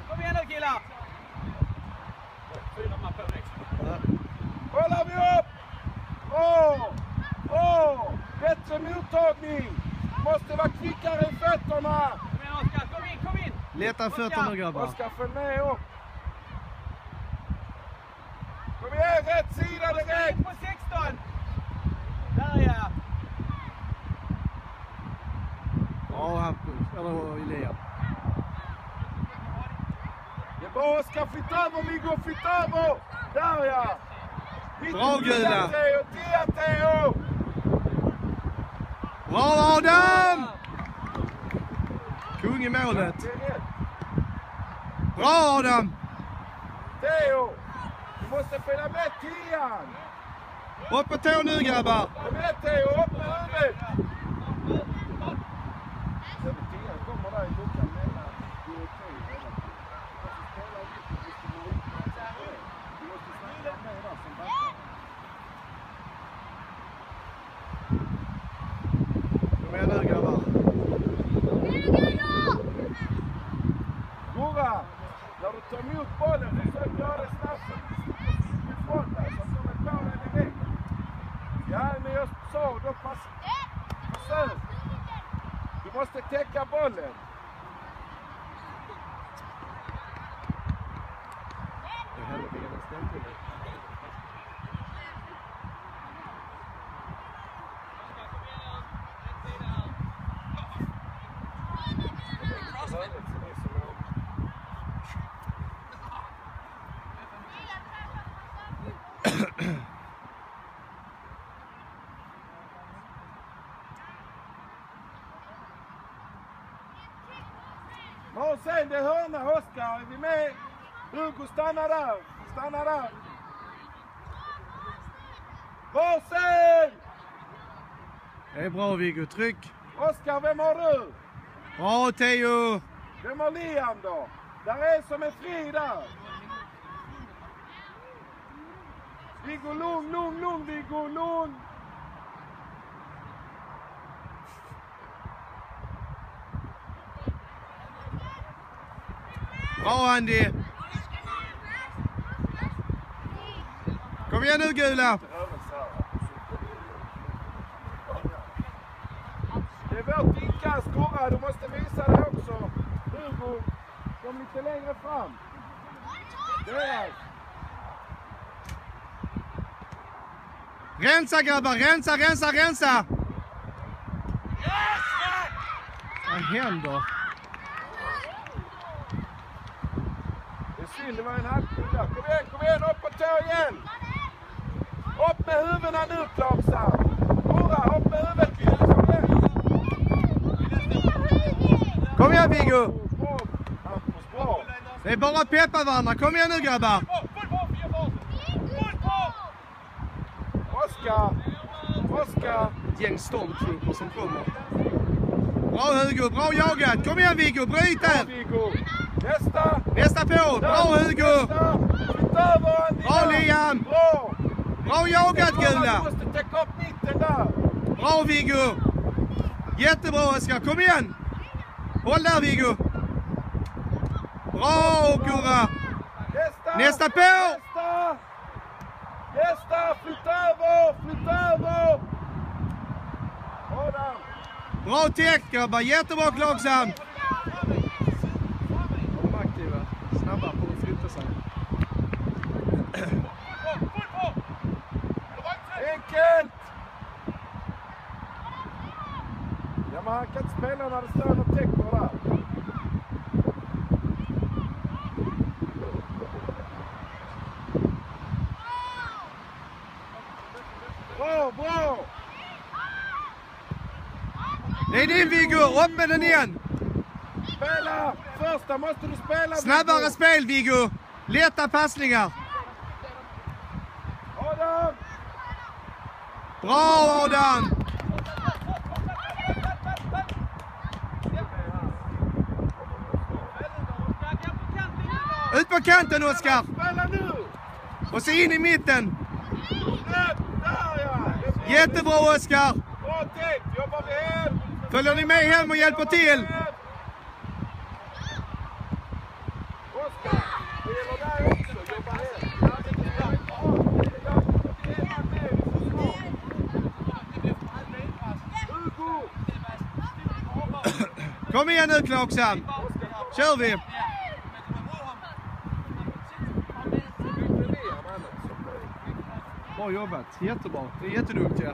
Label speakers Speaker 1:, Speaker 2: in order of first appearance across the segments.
Speaker 1: Kom igen nu killar!
Speaker 2: Kollar vi upp! Bättre mottagning! Måste vara kvickare i fötterna!
Speaker 1: Kom igen Oskar, kom in!
Speaker 3: Leta fötterna grabbar.
Speaker 2: Oskar, följ med upp! Kom igen, rätt sida direkt!
Speaker 1: På 16! Där ja!
Speaker 3: Ja, Hampus. Eller Elias.
Speaker 2: Det är bra Oskar, flytt över Viggo, flytt över! Där ja!
Speaker 3: Bra Gula!
Speaker 2: Tia Theo!
Speaker 3: Bra Adam! Kung i målet. Bra Adam!
Speaker 2: Theo! Du måste följa med Tian!
Speaker 3: Upp på tå nu grabbar!
Speaker 2: Kom igen Theo, upp med huvudet! Tian kommer där i luckan mellan.
Speaker 3: Kom igen nu grabbar.
Speaker 2: Gurra, när du tar emot bollen, försök göra det snabbt ifrån dig så att de är på dig direkt. Ja, men jag sa, då försök. Du måste täcka bollen. Och sen det hörna Oskar, är vi med? Hugo stannar där, stanna där. Varsen!
Speaker 3: Det är bra Viggo, tryck.
Speaker 2: Oskar, vem har du?
Speaker 3: Bra Theo!
Speaker 2: Vem har Liam då? Där är som en fri där. Viggo, lugn, Viggo, lugn.
Speaker 3: Bra Andy! Kom igen nu Gula!
Speaker 2: Det är vårt inkast, Gurra. Du måste visa det också. Hugo, kom lite längre fram. Där.
Speaker 3: Rensa grabbar, rensa! Vad händer?
Speaker 2: Det är synd, det var en halvkula. Kom igen, upp på tå igen. Upp med huvudena nu, Klagsam. Gurra, upp med huvudet.
Speaker 3: Kom igen Viggo!
Speaker 2: Bra.
Speaker 3: Det är bara att peppa varandra, kom igen nu grabbar!
Speaker 2: Oskar.
Speaker 3: Ett gäng stormtrooper som kommer. Bra Hugo, bra jagat! Kom igen Viggo, bryt där!
Speaker 2: Viggo.
Speaker 3: Nästa på! Bra Hugo! Bra Liam! Bra jagat Gula!
Speaker 2: Du måste täcka upp mitten där.
Speaker 3: Bra Viggo! Jättebra Oskar, kom igen! Håll där Viggo! Bra Gurra! Nästa på!
Speaker 2: Nästa! Flytt över!
Speaker 3: Bra täckt grabbar, jättebra Klagsam! De är aktiva, snabba på att flytta sig.
Speaker 2: Enkelt! Ja, men han kan inte spela när det står något täcker där. Bra!
Speaker 3: Det är din Viggo, upp med den igen!
Speaker 2: Spela! Första måste du spela!
Speaker 3: Snabbare
Speaker 2: Viggo.
Speaker 3: spel Viggo! Lätta passningar!
Speaker 2: Adam!
Speaker 3: Bra Adam! Ut på kanten Oskar!
Speaker 2: Spela nu!
Speaker 3: Och så in i mitten!
Speaker 2: Där ja!
Speaker 3: Jättebra Oskar!
Speaker 2: Bra tänkt! Jobbar vi hem!
Speaker 3: Följer ni med hem och hjälper till?
Speaker 2: Oskar. Det gäller där också. Jobba här.
Speaker 3: Kom igen nu Clarkson. Kör vi. Bra jobbat. Jättebra. Det är jättedumt ja.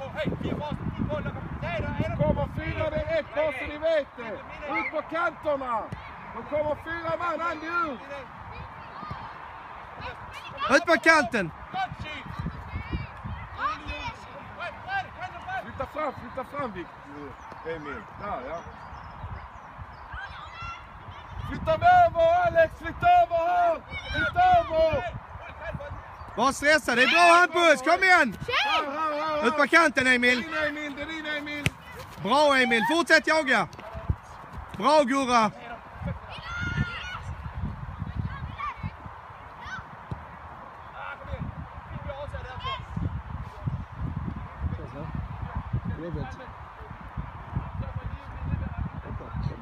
Speaker 2: De kommer 4 direkt, bara så ni vet det. Ut på kanterna. De kommer 4 man, Andy ut.
Speaker 3: Ut på kanten.
Speaker 2: Flytta fram Emil. Där ja. Flytta över Alex, flytta över här. Flytta över.
Speaker 3: Var stressad. Det är bra Hampus. Kom igen. Ut på kanten Emil.
Speaker 2: Det är din Emil.
Speaker 3: Bra Emil. Fortsätt jaga. Bra Gurra.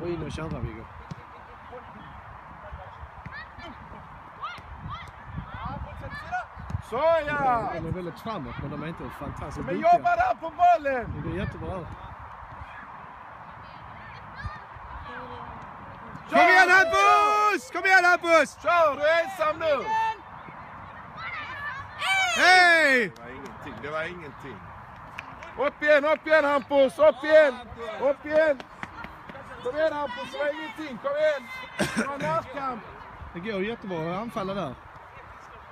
Speaker 3: Gå in och köra Viggo.
Speaker 2: Så ja.
Speaker 3: De är väldigt framåt men de är inte fantastiskt
Speaker 2: Men jobba där på bollen.
Speaker 3: Det går jättebra.
Speaker 2: Kör,
Speaker 3: Kom igen Hampus! Kom igen Hampus!
Speaker 2: Kör, du är ensam nu.
Speaker 3: Hej!
Speaker 2: Det var ingenting. Upp igen Hampus, upp igen. Kom igen Hampus, det var ingenting, kom igen. Det var närkamp.
Speaker 3: Det går jättebra att anfalla där.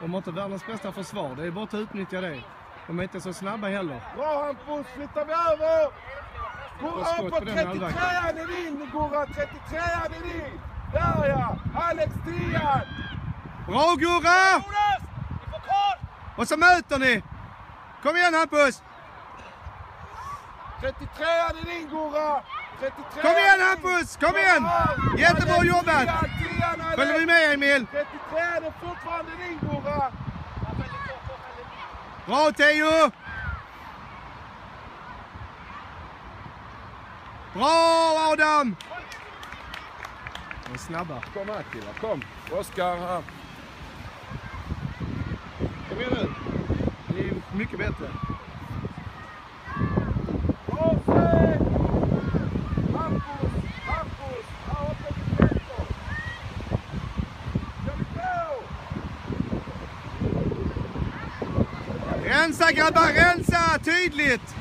Speaker 3: De har inte världens bästa försvar. Det är bara att utnyttja det. De är inte så snabba heller.
Speaker 2: Bra Hampus, flyttar vi över. Gurra upp på 33an är din, Gurra. 33an är din. Där ja, Alex 10an.
Speaker 3: Bra Gurra! Och så möter ni. Kom igen Hampus!
Speaker 2: 33an är din, Gurra. 33.
Speaker 3: Kom igen Hampus! Kom igen! Jättebra jobbat! Följer vi med Emil?
Speaker 2: 33an är fortfarande din, Gurra.
Speaker 3: Bra Theo! Bra Adam! De är snabba.
Speaker 2: Kom här killar, kom. Oskar här.
Speaker 3: Kom igen nu. Det är mycket bättre. Rensa grabbar, rensa! Tydligt!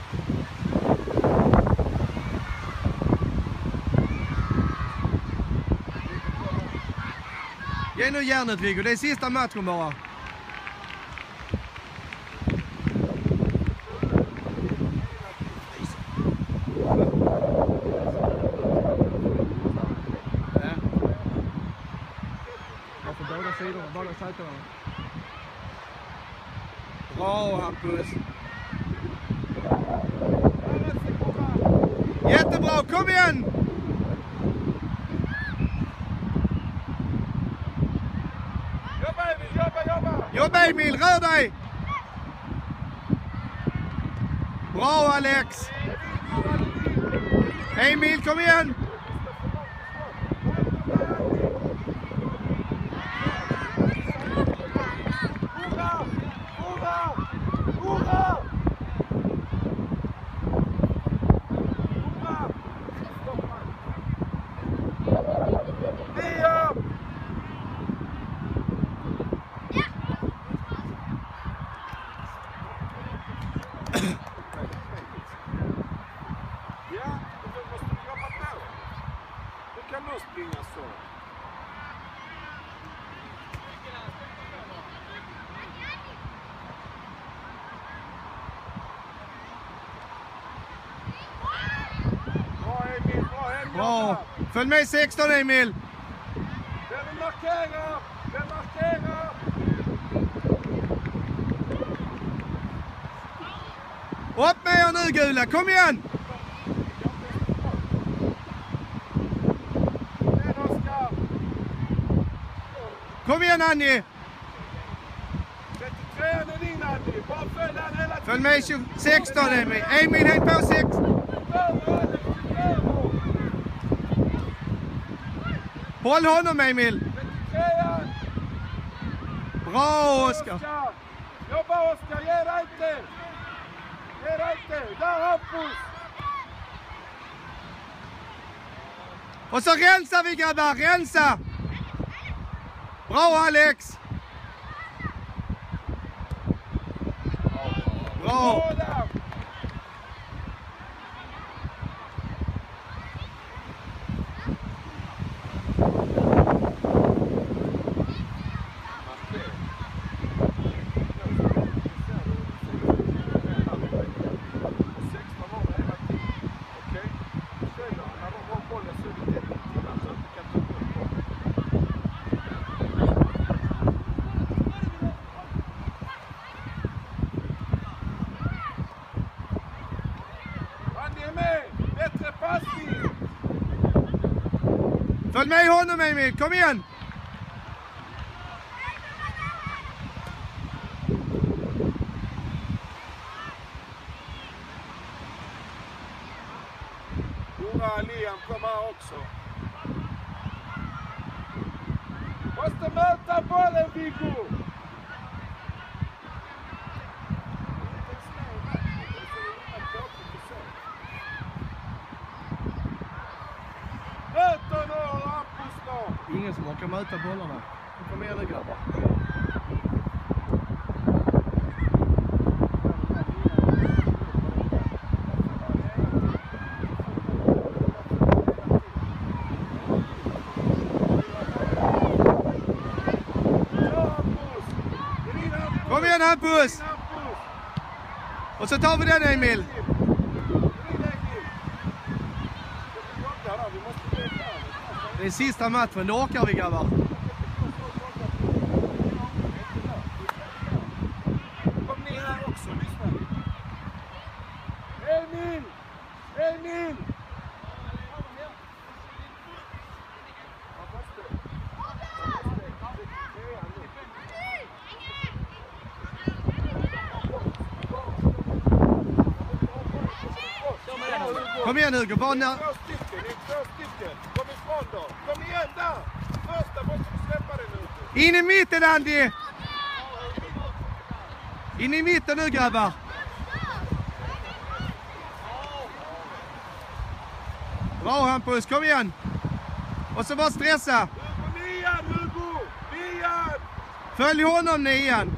Speaker 3: Ge nu järnet Viggo, det är sista matchen bara. På båda sidorna, båda sajterna. Bra Hampus. Jättebra, kom igen! Jobba Emil, rör dig! Bra Alex! Emil, kom igen! Bra! Följ med 16 Emil!
Speaker 2: Den markerar!
Speaker 3: Upp med er nu gula, kom igen! Kom igen Annie!
Speaker 2: 33 är din Annie, bara följ den hela tiden.
Speaker 3: Följ med 16 Emil! Emil häng på 6! Håll honom Emil!
Speaker 2: 33
Speaker 3: Bra Oskar!
Speaker 2: Jobba Oskar, ge dig inte! Ge dig inte! Där Hampus!
Speaker 3: Och så rensar vi grabbar, rensa! Bra Alex! Bra! Följ med honom Emil, kom igen!
Speaker 2: Jura Liam kom här också. Måste möta bollen Viggo!
Speaker 3: Ingen som orkar möta bollarna. Kom igen nu grabbar. Kom igen Hampus! Och så tar vi den Emil. Det är sista matchen, då åker vi grabbar.
Speaker 2: Kom ner här också, lyssna. Emil! Emil!
Speaker 3: Kom igen Hugo, bara när...
Speaker 2: Två stycken. Kom ifrån då. Kom igen där. Första måste du släppa den ute.
Speaker 3: In i mitten Andy! In i mitten nu grabbar. Bra Hampus, kom igen. Och så bara stressa.
Speaker 2: Nian Hugo! Nian!
Speaker 3: Följ honom Nian.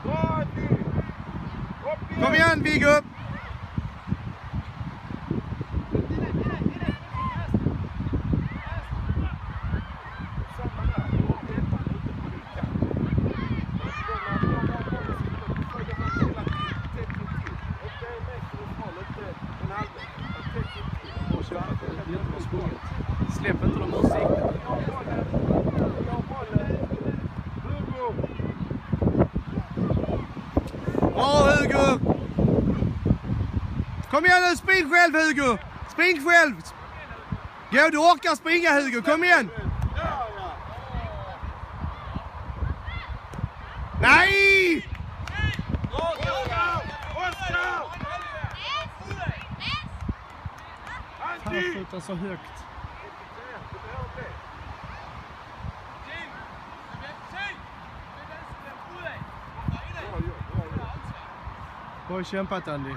Speaker 2: Bra Andy!
Speaker 3: Kom igen Viggo. Släpp inte de åsikterna. Bra Hugo! Kom igen nu, spring själv Hugo! Spring själv! Gå, du orkar springa Hugo, kom igen! Nej! Han skjuter så högt. Bra kämpat Andy.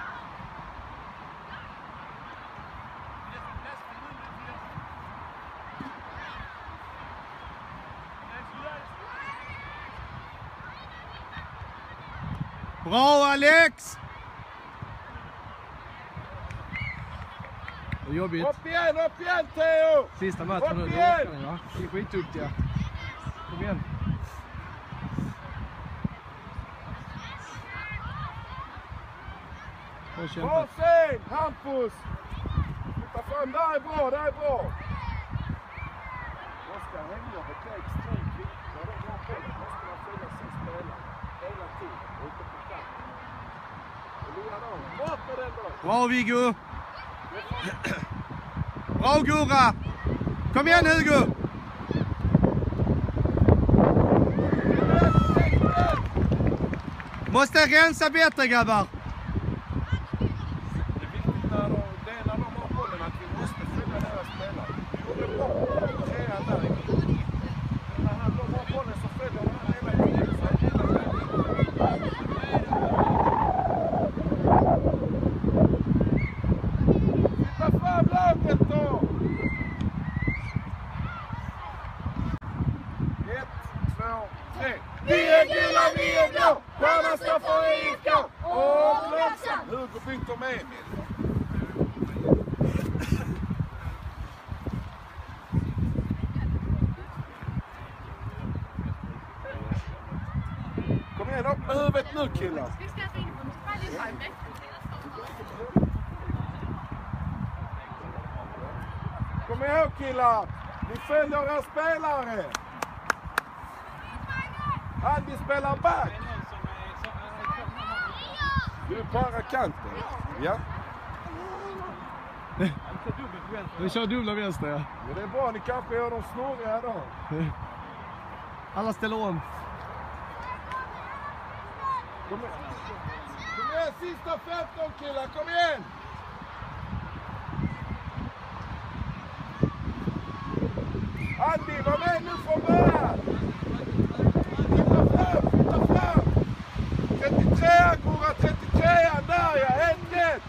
Speaker 3: Bra Alex! Det är jobbigt.
Speaker 2: Upp igen Theo!
Speaker 3: Sista matchen nu, det orkar ni va? Vi är skitduktiga. Kom igen. Bra kämpat.
Speaker 2: Bra sen, Hampus! Flytta fram, där är bra, där är bra! Oskar hänger ett extremt viktigt. När de har bollen måste man följa sin spelare. Hela tiden, ute på kanten. Bort med den då!
Speaker 3: Bra Viggo! Bra Gurra! Kom igen Hugo! Måste rensa bättre grabbar!
Speaker 2: Det är viktigt när de har bollen att vi måste följa deras spelare. med huvudet nu killar. Kom ihåg killar, ni följer era spelare. Andy spelar back. Du är bara kanten. Ja.
Speaker 3: Vi kör dubbla vänster, ja.
Speaker 2: Men det är bra, ni kanske gör dem snurriga då.
Speaker 3: Alla ställer om.
Speaker 2: Kom igen, sista 15 killar, kom igen! Andy, var med nu från början! Flytta fram! 33 Gora, 33 där ja, helt rätt!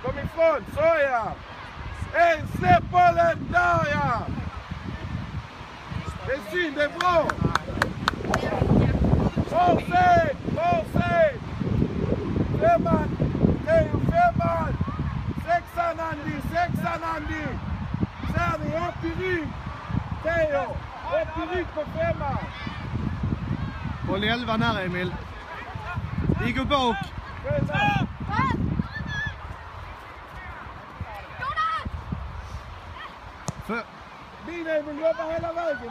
Speaker 2: Kom ifrån, så ja! Släpp bollen, där ja! Det är synd, det är bra! Varsågod! Femman! Teo, femman! Sexan Andy! Ser ni, upp i rygg! Teo, upp i rygg på femman!
Speaker 3: Håll 11 nära Emil. Viggo bak.
Speaker 2: Min Emil jobbar hela vägen!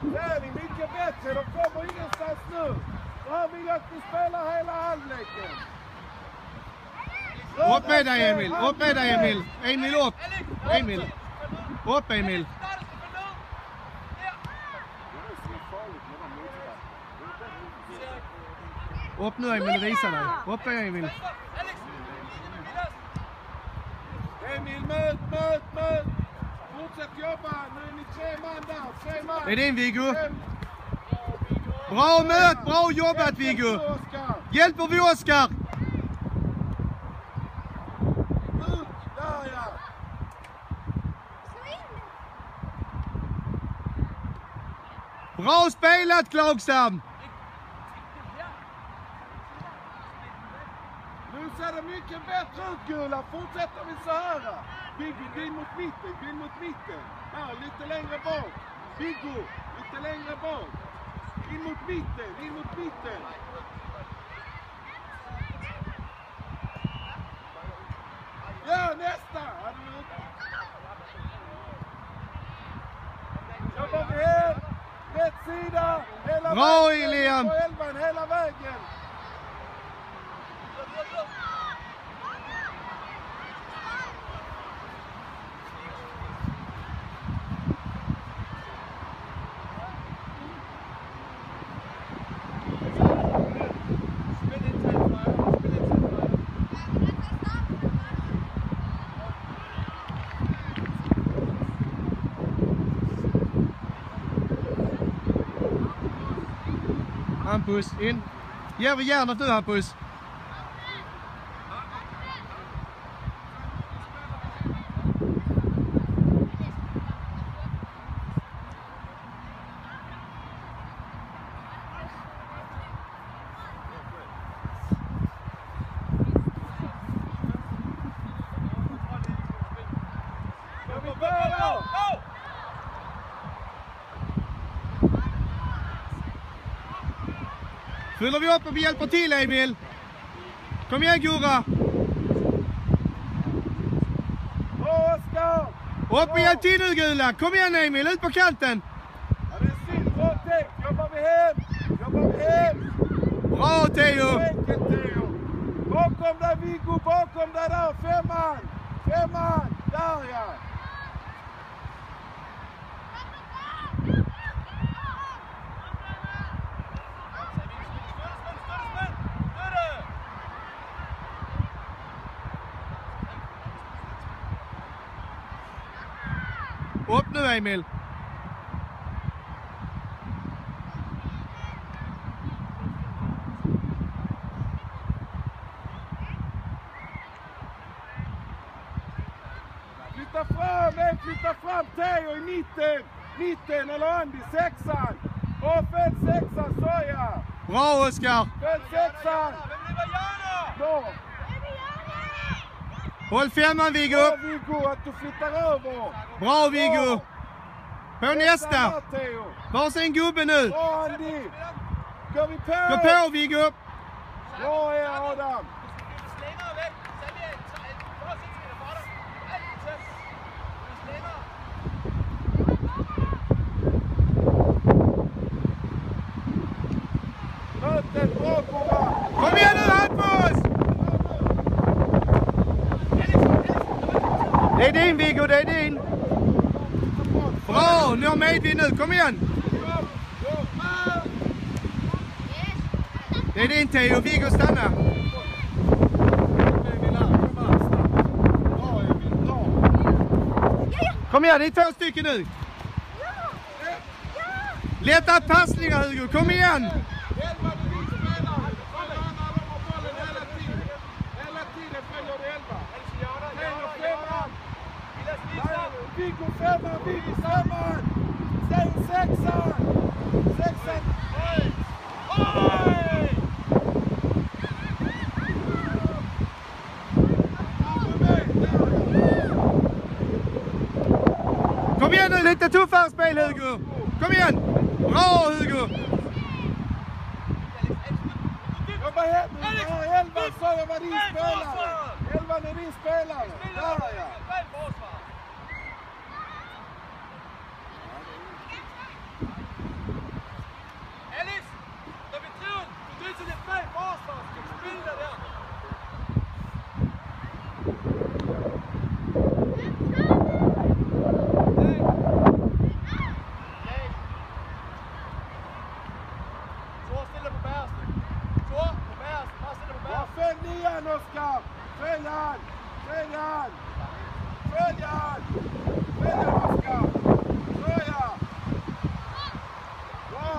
Speaker 2: Där är ni mycket bättre, de kommer ingenstans nu. Så här vill jag att ni spelar hela halvleken.
Speaker 3: Upp med dig Emil! Emil upp! Emil! Upp Emil! Upp nu Emil, visa dig! Upp dig Emil!
Speaker 2: Emil, möt! Fortsätt jobba, nu är ni 3 man där, 3 man.
Speaker 3: Det är din Viggo! Bra möt, bra jobbat Viggo! Hjälper vi Oskar!
Speaker 2: Ut, där ja!
Speaker 3: Bra spelat Klagsam!
Speaker 2: Nu ser det mycket bättre ut Gula, fortsätter vi så här. Viggo, vill mot mitten. Här, lite längre bak. Viggo, lite längre bak. In mot mitten. Ja, nästa! Jobbar vi här. Rätt sida. Hela
Speaker 3: Bra,
Speaker 2: vägen.
Speaker 3: Elian.
Speaker 2: På 11 hela vägen.
Speaker 3: Hampus, in. Ger vi järnet nu Hampus. Fyller vi upp och vi hjälper till Emil. Kom igen Gora.
Speaker 2: Oskar!
Speaker 3: Upp och hjälp till nu Gula. Kom igen Emil, ut på kanten.
Speaker 2: Ja, det är synd, bra tänkt. Jobbar vi hem.
Speaker 3: Bra Teo.
Speaker 2: Enkelt Teo. Bakom där Viggo, bakom där. Femman. Där ja.
Speaker 3: Upp nu Emil.
Speaker 2: Flytta fram Teo i mitten eller Andy, 6an. Fäll 6an, så ja.
Speaker 3: Bra Oskar.
Speaker 2: Fäll 6an. Bra.
Speaker 3: Håll femman Viggo.
Speaker 2: Bra Viggo, att du flyttar över.
Speaker 3: Bra Viggo. På nästa.
Speaker 2: Theo.
Speaker 3: Varsin gubbe nu.
Speaker 2: Bra Andy. Går vi på?
Speaker 3: Gå på Viggo.
Speaker 2: Bra är Adam. Möten, bra Boba.
Speaker 3: Kom igen nu Hampus! Det är din Viggo, det är din. Bra, nu har medvind nu. Kom igen. Det är din Theo, Viggo stanna. Kom igen, det är 2 stycken nu. Lätta passningar Hugo, kom igen.
Speaker 2: Viggo femman, Viggo femman! Säg sexan! Sexan! Oj!
Speaker 3: Kom igen nu, lite tuffare spel Hugo. Kom igen. Bra Hugo.
Speaker 2: Jobba hem! Ja, 11 sa jag var din spelare! 11 är din spelare! Där ja! Följ nian Oskar! Följ han! Följ han! Följ han! Följ han Oskar! Så ja! Bra!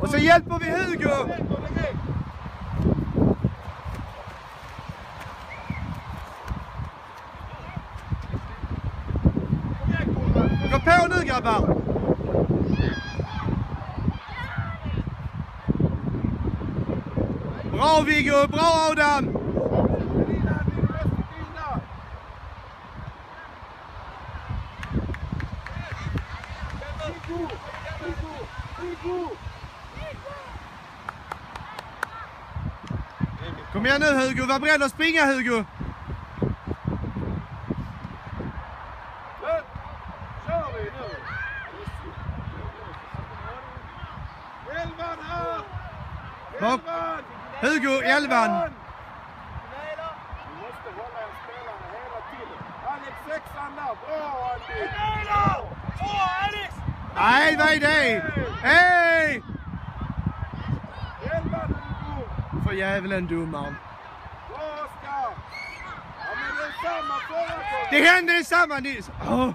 Speaker 3: Och så hjälper vi Hugo. Gå på nu grabbar. Bra Viggo, bra Adam. Kom igen nu Hugo, var beredd att springa Hugo.
Speaker 2: Kör vi nu! 11 här!
Speaker 3: Bak. Hugo, 11.
Speaker 2: Vi måste hålla en spelare hela tiden. Alex 6an där, bra Andy!
Speaker 3: Nej, vad är det? Hej!
Speaker 2: 11 Hugo!
Speaker 3: För jävlen domaren.
Speaker 2: Bra Oskar! Ja men det är samma förra gången!
Speaker 3: Det hände samma nyss. Oh.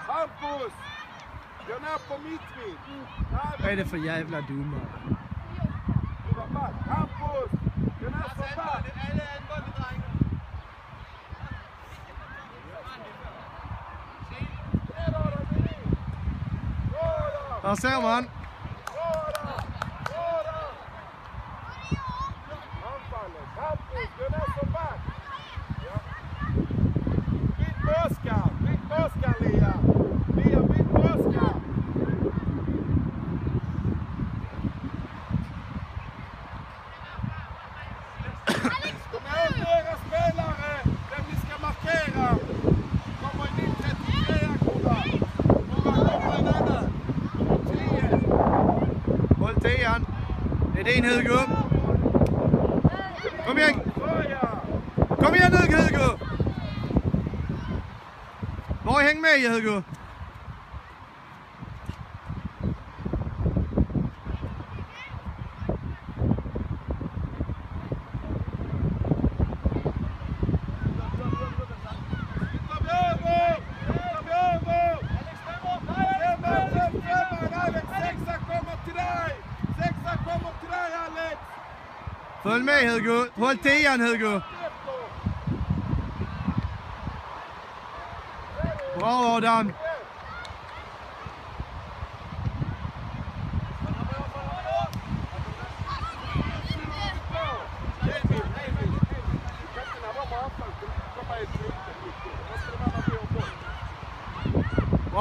Speaker 2: Hampus! Gå ner på mittvind!
Speaker 3: Vad är det för jävla domare?
Speaker 2: Hampus! Gå ner som back!
Speaker 3: Här ser man.
Speaker 2: Hampus, gå ner som back! Byt på Oskar! Byt på Oskar, Lia! Lia, byt på Oskar! Kom ihåg era spelare! Vem ni ska markera! Kommer in din 33-gubbar! Kommer en annan! 10!
Speaker 3: Håll 10. Det är din Hugo. Kom igen. Kom igen nu Hugo. Bara häng med Hugo. Följ med Hugo. Håll 10 Hugo. Bra Adam.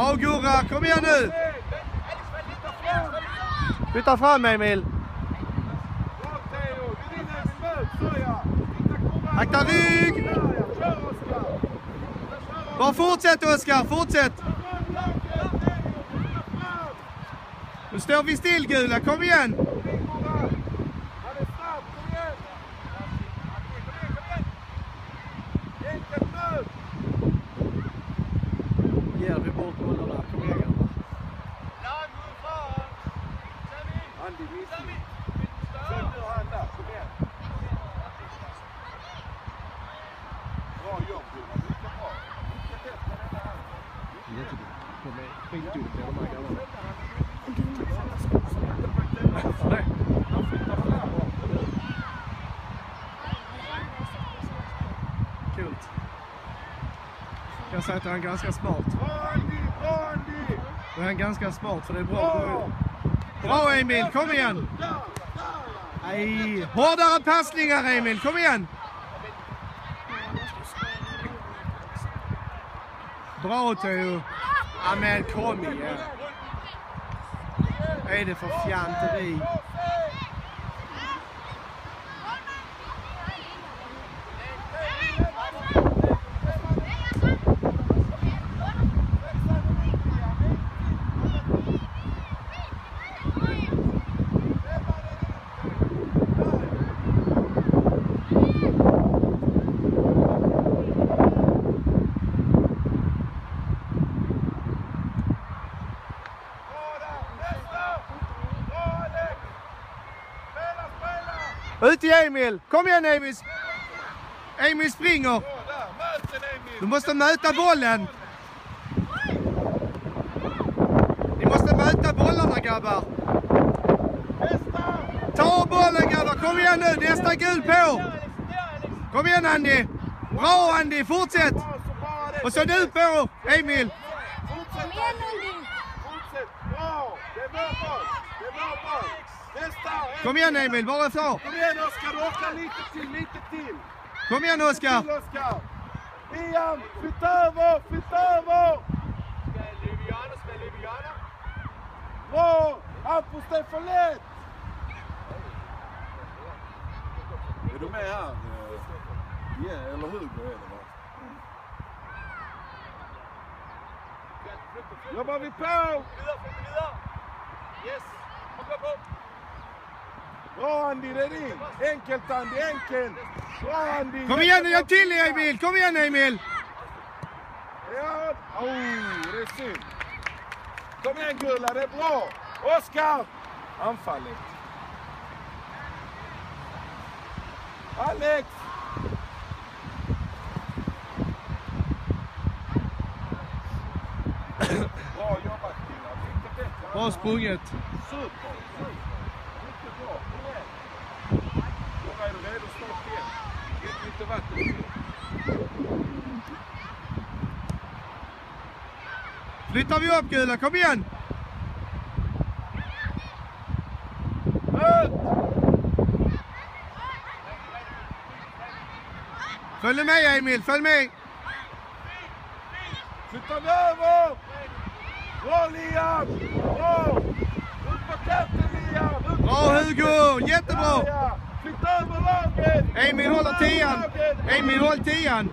Speaker 3: Bra Gurra, kom igen nu! Flytta fram Emil!
Speaker 2: Bra Theo, vi vinner Emil möt, så ja!
Speaker 3: Akta rygg!
Speaker 2: Kör Oskar!
Speaker 3: Bara fortsätt Oskar, fortsätt! Nu står vi still Gula, kom igen!
Speaker 2: Han är snabb, kom igen! Enkelt möt!
Speaker 3: Ger vi bort bollarna, kom igen grabbar.
Speaker 2: Andy, missar. Sök nu han där, kom igen. Bra jobb Gunnar, mycket bra. Mycket bättre än den här.
Speaker 3: Jättebra. De är skitduktiga de här grabbarna. Kul. Jag säger att han är ganska smart.
Speaker 2: Bra Andy, bra Andy!
Speaker 3: Det är ganska smart för det är bra. Bra Emil, kom igen! Nej, hårdare passningar Emil, kom igen! Bra Theo! Ja men kom igen! Vad är det för fjanteri? Ut i Emil! Kom igen Emil! Emil springer! Du måste möta bollen! Ni måste möta bollarna grabbar! Ta bollen grabbar! Kom igen nu! Nästa gul på! Kom igen Andy! Bra Andy! Fortsätt! Och så du på Emil!
Speaker 2: Fortsätt Andy! Fortsätt! Bra! Det är bra boll! Det är bra boll! Nästa!
Speaker 3: Kom igen Emil, bara så!
Speaker 2: Kom igen Oskar, du orkar lite till!
Speaker 3: Kom igen Oskar!
Speaker 2: Till Oskar! Ian, flytta över! Bra! Hampus, det är för lätt! Är du med här? Ja, eller Hugo är det va? Jobbar vi på!
Speaker 1: Yes! Kom.
Speaker 2: Bra Andy, det är din! Enkelt Andy, enkelt! Bra Andy!
Speaker 3: Kom igen, hjälp till Emil! Kom igen Emil!
Speaker 2: Ja! Oh, det är synd! Kom igen Gulla, det är bra! Oskar! Anfallet! Alex! Bra jobbat killar, mycket bättre!
Speaker 3: Bra sprunget!
Speaker 2: Super! Mycket bra, kom igen! Då är du redo snart igen. Get lite vatten till.
Speaker 3: Flyttar vi upp Gula, kom igen!
Speaker 2: Möt!
Speaker 3: Följ med Emil, följ med!
Speaker 2: Flyttar vi över! Bra Liam! Bra! Ut på kanten Liam!
Speaker 3: Bra Hugo, jättebra!
Speaker 2: Ja. Flytta över laget!
Speaker 3: Emil håller 10an! Emil håll 10an!
Speaker 2: In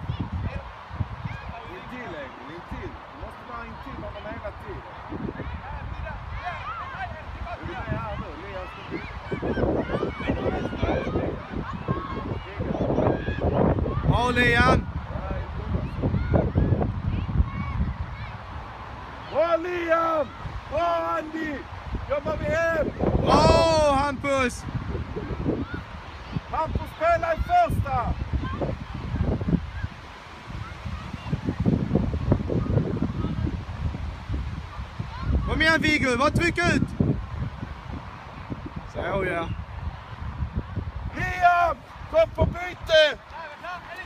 Speaker 2: till Emil, in till. Du måste vara in till honom hela tiden. Är du med här nu? Liam ska
Speaker 3: Bra Liam!
Speaker 2: Bra Liam! Bra Andy! Jobbar vi hem!
Speaker 3: Bra Hampus!
Speaker 2: Hampus spelar i första!
Speaker 3: Kom igen Viggo, var tryck ut! Så ja.
Speaker 2: Liam! Kom på byte!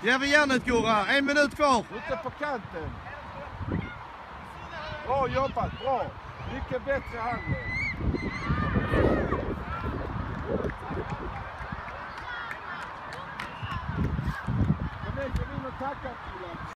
Speaker 3: Ger vi järnet Gurra, 1 minut kvar.
Speaker 2: Ute på kanten. Bra jobbat, bra. Mycket bättre handel. Kom in och tacka.